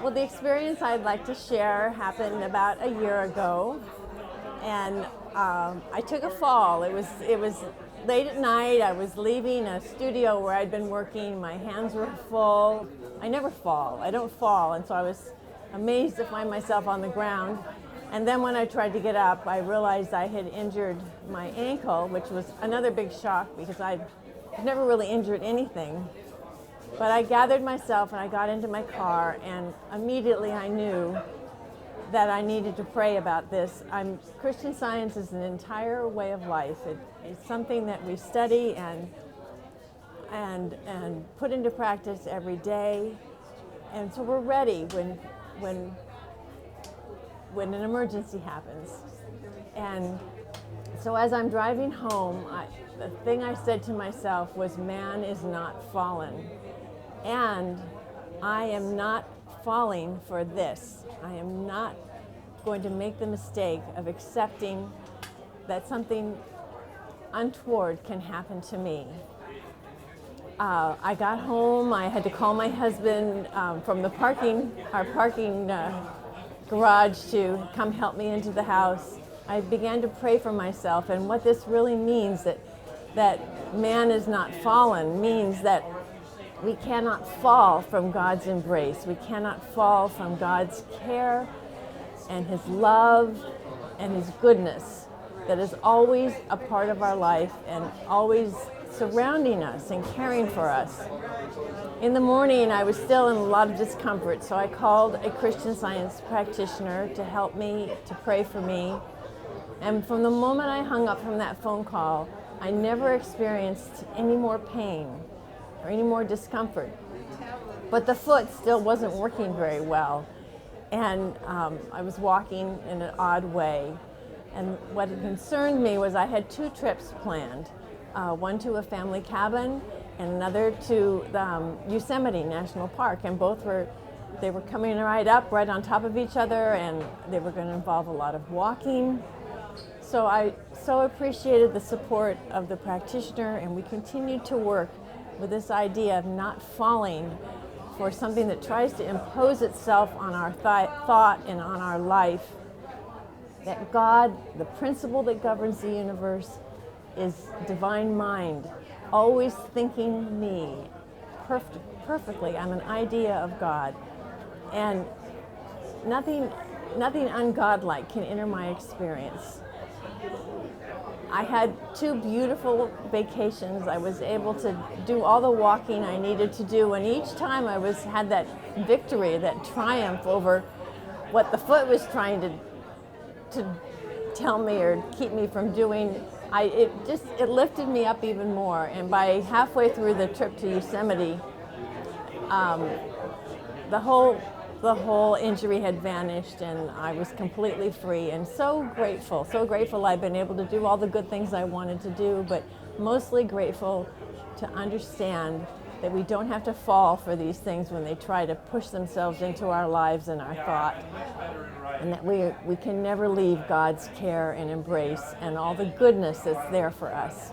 Well, the experience I'd like to share happened about a year ago, and I took a fall. It was late at night. I was leaving a studio where I'd been working. My hands were full. I never fall. I don't fall, and so I was amazed to find myself on the ground. And then when I tried to get up, I realized I had injured my ankle, which was another big shock because I'd never really injured anything. But I gathered myself and I got into my car, and immediately I knew that I needed to pray about this. Christian Science is an entire way of life. It's something that we study and put into practice every day, and so we're ready when an emergency happens. And so as I'm driving home, the thing I said to myself was, man is not fallen. And I am not falling for this. I am not going to make the mistake of accepting that something untoward can happen to me. I got home. I had to call my husband from our parking garage to come help me into the house. I began to pray for myself, and what this really means, that man is not fallen, means that we cannot fall from God's embrace. We cannot fall from God's care and His love and His goodness that is always a part of our life and always surrounding us and caring for us. In the morning, I was still in a lot of discomfort, so I called a Christian Science practitioner to help me, to pray for me. And from the moment I hung up from that phone call, I never experienced any more pain or any more discomfort. But the foot still wasn't working very well, and I was walking in an odd way. And what concerned me was I had 2 trips planned, one to a family cabin and another to Yosemite National Park, and they were coming right up, right on top of each other, and they were going to involve a lot of walking. So I so appreciated the support of the practitioner, and we continued to work with this idea of not falling for something that tries to impose itself on our thought and on our life. That God, the principle that governs the universe, is divine mind, always thinking me perfectly. I'm an idea of God, and nothing ungodlike can enter my experience. I had 2 beautiful vacations. I was able to do all the walking I needed to do, and each time I had that victory, that triumph over what the foot was trying to tell me or keep me from doing. It lifted me up even more. And by halfway through the trip to Yosemite, the whole injury had vanished, and I was completely free, and so grateful I've been able to do all the good things I wanted to do, but mostly grateful to understand that we don't have to fall for these things when they try to push themselves into our lives and our thought, and that we can never leave God's care and embrace and all the goodness that's there for us.